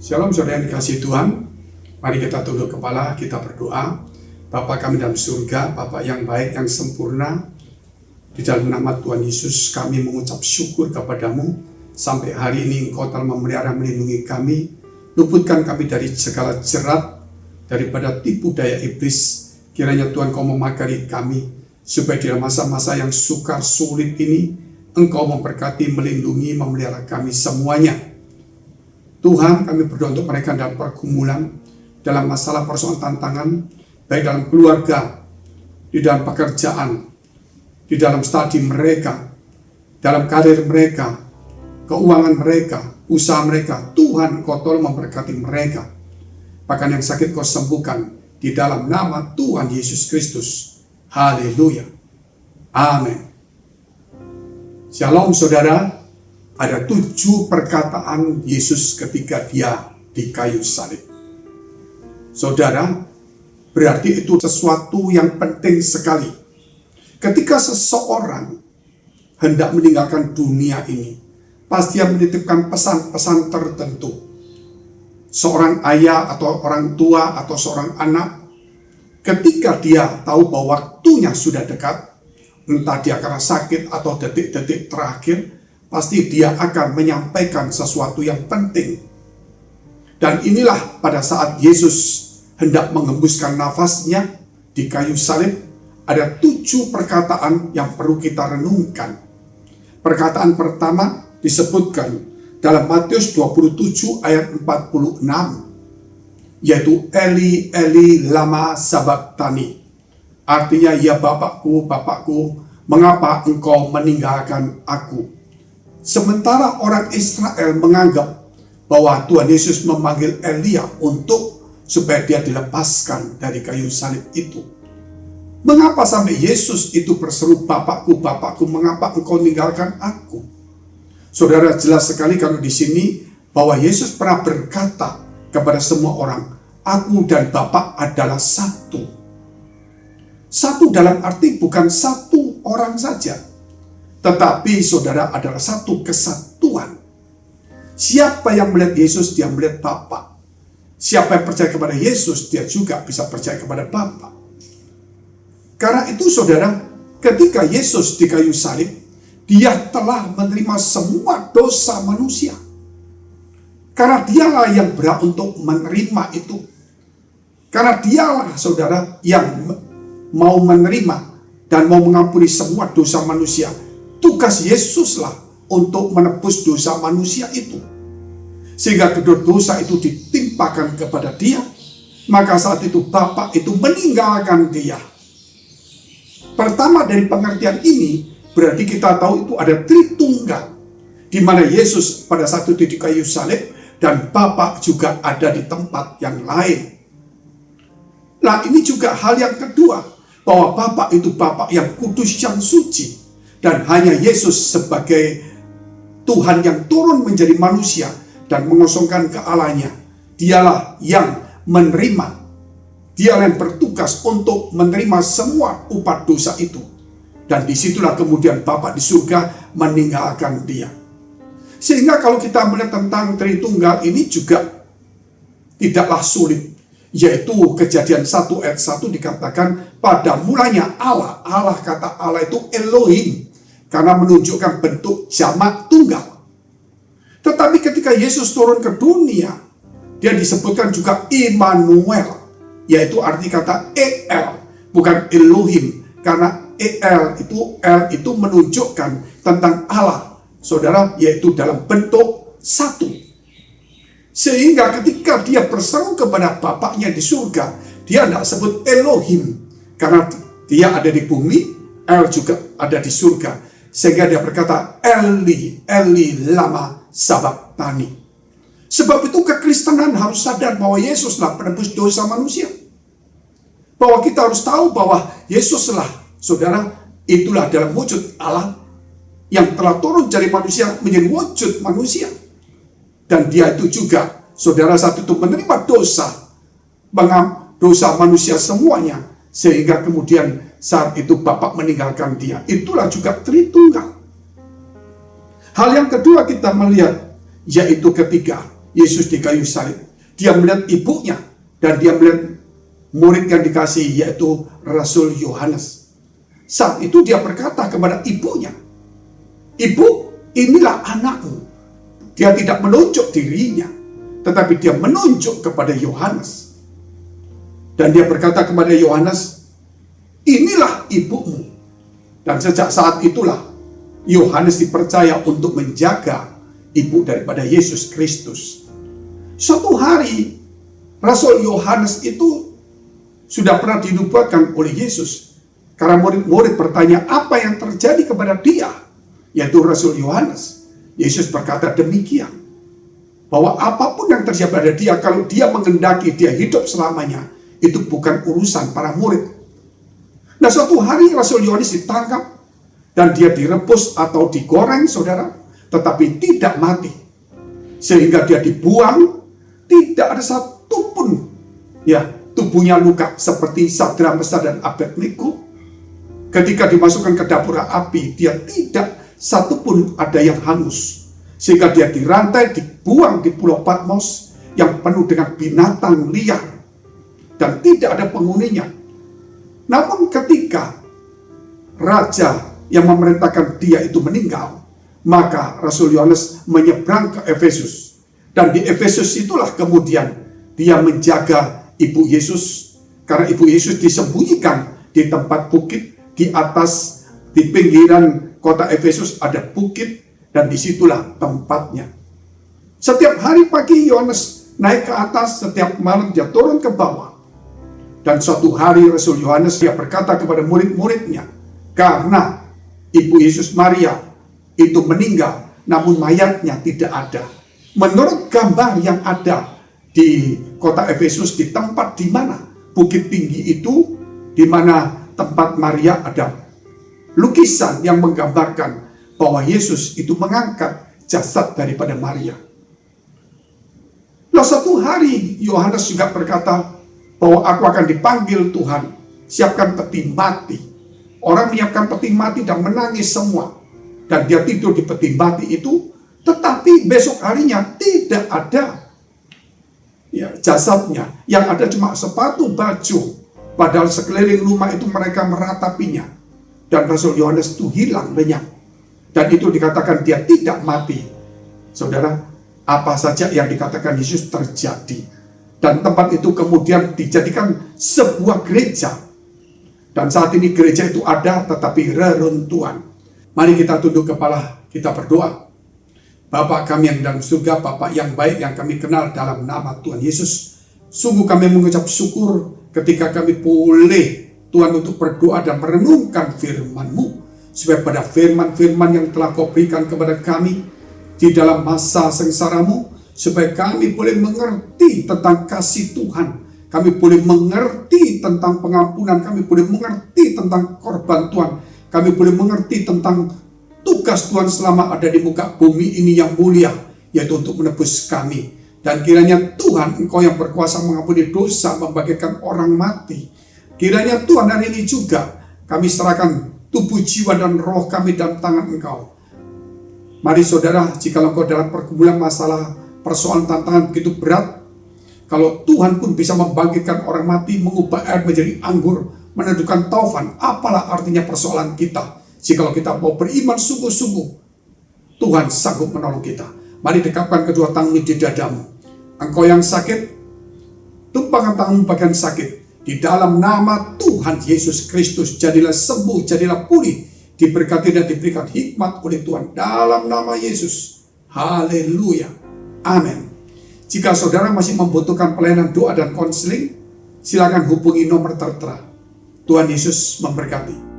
Shalom saudara yang dikasihi Tuhan. Mari kita tunduk kepala, kita berdoa. Bapa kami dalam surga, Bapa yang baik, yang sempurna, di dalam nama Tuhan Yesus kami mengucap syukur kepadamu. Sampai hari ini Engkau telah memelihara melindungi kami, luputkan kami dari segala jerat, daripada tipu daya iblis. Kiranya Tuhan Kau memagari kami, supaya di dalam masa-masa yang sukar sulit ini, Engkau memberkati, melindungi, memelihara kami semuanya. Tuhan, kami berdoa untuk mereka dalam pergumulan, dalam masalah persoalan tantangan, baik dalam keluarga, di dalam pekerjaan, di dalam studi mereka, dalam karir mereka, keuangan mereka, usaha mereka. Tuhan, Kau tolong memberkati mereka. Bahkan yang sakit Kau sembuhkan, di dalam nama Tuhan Yesus Kristus. Haleluya. Amin. Shalom saudara. Ada 7 perkataan Yesus ketika Dia di kayu salib. Saudara, berarti itu sesuatu yang penting sekali. Ketika seseorang hendak meninggalkan dunia ini, pasti dia menitipkan pesan-pesan tertentu. Seorang ayah atau orang tua atau seorang anak, ketika dia tahu bahwa waktunya sudah dekat, entah dia karena sakit atau detik-detik terakhir, pasti dia akan menyampaikan sesuatu yang penting. Dan inilah pada saat Yesus hendak mengembuskan nafasnya di kayu salib, ada 7 perkataan yang perlu kita renungkan. Perkataan pertama disebutkan dalam Matius 27 ayat 46, yaitu Eli, Eli, lama sabachthani. Artinya, ya Bapakku, Bapakku, mengapa engkau meninggalkan aku? Sementara orang Israel menganggap bahwa Tuhan Yesus memanggil Elia supaya dia dilepaskan dari kayu salib itu. Mengapa sampai Yesus itu berseru, Bapakku, Bapakku, mengapa engkau meninggalkan aku? Saudara, jelas sekali kalau di sini bahwa Yesus pernah berkata kepada semua orang, aku dan Bapa adalah satu. Satu dalam arti bukan satu orang saja, tetapi saudara adalah satu kesatuan. Siapa yang melihat Yesus, dia melihat Bapa. Siapa yang percaya kepada Yesus, dia juga bisa percaya kepada Bapa. Karena itu saudara, ketika Yesus di kayu salib, dia telah menerima semua dosa manusia. Karena dialah yang berhak untuk menerima itu. Karena dialah saudara yang mau menerima dan mau mengampuni semua dosa manusia. Tugas Yesuslah untuk menebus dosa manusia itu. Sehingga kedua dosa itu ditimpakan kepada dia. Maka saat itu Bapa itu meninggalkan dia. Pertama dari pengertian ini, berarti kita tahu itu ada Tritunggal. Di mana Yesus pada saat itu di kayu salib, dan Bapa juga ada di tempat yang lain. Nah, ini juga hal yang kedua, bahwa Bapa itu Bapa yang kudus, yang suci. Dan hanya Yesus sebagai Tuhan yang turun menjadi manusia dan mengosongkan kealahannya. Dialah yang menerima. Dialah yang bertugas untuk menerima semua upah dosa itu. Dan disitulah kemudian Bapa di surga meninggalkan dia. Sehingga kalau kita melihat tentang Tritunggal ini juga tidaklah sulit. Yaitu Kejadian 1 ayat 1 dikatakan, pada mulanya Allah. Allah, kata Allah itu Elohim. Karena menunjukkan bentuk jamak tunggal. Tetapi ketika Yesus turun ke dunia, dia disebutkan juga Immanuel, yaitu arti kata El, bukan Elohim. Karena El itu menunjukkan tentang Allah, saudara, yaitu dalam bentuk satu. Sehingga ketika dia berseru kepada Bapaknya di surga, dia tidak sebut Elohim, karena dia ada di bumi, El juga ada di surga. Sehingga dia berkata, Eli, Eli, lama sabachthani. Sebab itu kekristenan harus sadar bahwa Yesuslah penebus dosa manusia. Bahwa kita harus tahu bahwa Yesuslah, saudara, itulah dalam wujud Allah yang telah turun dari manusia menjadi wujud manusia. Dan dia itu juga, saudara, saat itu menerima dosa manusia semuanya. Sehingga kemudian saat itu Bapa meninggalkan dia. Itulah juga Tritunggal. Hal yang kedua kita melihat, yaitu ketiga, Yesus di kayu salib. Dia melihat ibunya dan dia melihat murid yang dikasihi, yaitu Rasul Yohanes. Saat itu dia berkata kepada ibunya, "Ibu, inilah anakmu." Dia tidak menunjuk dirinya, tetapi dia menunjuk kepada Yohanes. Dan dia berkata kepada Yohanes, "Inilah ibumu." Dan sejak saat itulah Yohanes dipercaya untuk menjaga ibu daripada Yesus Kristus. Suatu hari Rasul Yohanes itu sudah pernah dinubuatkan oleh Yesus. Karena murid-murid bertanya apa yang terjadi kepada dia, yaitu Rasul Yohanes. Yesus berkata demikian, bahwa apapun yang terjadi pada dia, kalau dia mengendaki dia hidup selamanya, itu bukan urusan para murid. Nah, suatu hari Rasul Yohanes ditangkap dan dia direbus atau digoreng, saudara, tetapi tidak mati. Sehingga dia dibuang, tidak ada satupun tubuhnya luka, seperti Sadrak, Mesak, dan Abednego. Ketika dimasukkan ke dapur api, dia tidak satupun ada yang hangus. Sehingga dia dirantai, dibuang di Pulau Patmos yang penuh dengan binatang liar dan tidak ada penghuninya. Namun ketika raja yang memerintahkan dia itu meninggal, maka Rasul Yohanes menyeberang ke Efesus. Dan di Efesus itulah kemudian dia menjaga ibu Yesus, karena ibu Yesus disembunyikan di tempat bukit di atas, di pinggiran kota Efesus ada bukit, dan disitulah tempatnya. Setiap hari pagi Yohanes naik ke atas, setiap malam dia turun ke bawah. Dan suatu hari Rasul Yohanes dia berkata kepada murid-muridnya, karena ibu Yesus Maria itu meninggal, namun mayatnya tidak ada. Menurut gambar yang ada di kota Efesus, di tempat di mana bukit tinggi itu, di mana tempat Maria, ada lukisan yang menggambarkan bahwa Yesus itu mengangkat jasad daripada Maria. Lalu satu hari Yohanes juga berkata bahwa aku akan dipanggil Tuhan, siapkan peti mati. Orang menyiapkan peti mati dan menangis semua. Dan dia tidur di peti mati itu, tetapi besok harinya tidak ada jasadnya. Yang ada cuma sepatu, baju. Padahal sekeliling rumah itu mereka meratapinya. Dan Rasul Yohanes itu hilang lenyap. Dan itu dikatakan dia tidak mati. Saudara, apa saja yang dikatakan Yesus terjadi. Dan tempat itu kemudian dijadikan sebuah gereja. Dan saat ini gereja itu ada, tetapi reruntuhan. Mari kita tunduk kepala, kita berdoa. Bapa kami yang dalam surga, Bapa yang baik yang kami kenal dalam nama Tuhan Yesus. Sungguh kami mengucap syukur ketika kami boleh Tuhan untuk berdoa dan merenungkan firman-Mu. Supaya pada firman-firman yang telah Kau berikan kepada kami di dalam masa sengsara-Mu, supaya kami boleh mengerti tentang kasih Tuhan. Kami boleh mengerti tentang pengampunan, kami boleh mengerti tentang korban Tuhan. Kami boleh mengerti tentang tugas Tuhan selama ada di muka bumi ini yang mulia, yaitu untuk menebus kami. Dan kiranya Tuhan, Engkau yang berkuasa mengampuni dosa, membagikan orang mati. Kiranya Tuhan hari ini juga kami serahkan tubuh, jiwa, dan roh kami dalam tangan Engkau. Mari saudara, jika Engkau dalam pergumulan masalah, persoalan, tantangan begitu berat, kalau Tuhan pun bisa membangkitkan orang mati, mengubah air menjadi anggur, meneduhkan taufan, apalah artinya persoalan kita? Jikalau kita mau beriman sungguh-sungguh, Tuhan sanggup menolong kita. Mari dekapkan kedua tanganmu di dadamu. Engkau yang sakit, tumpangkan tanganmu bagian sakit. Di dalam nama Tuhan Yesus Kristus, jadilah sembuh, jadilah pulih, diberkati dan diberikan hikmat oleh Tuhan. Dalam nama Yesus. Haleluya. Amin. Jika saudara masih membutuhkan pelayanan doa dan konseling, silakan hubungi nomor tertera. Tuhan Yesus memberkati.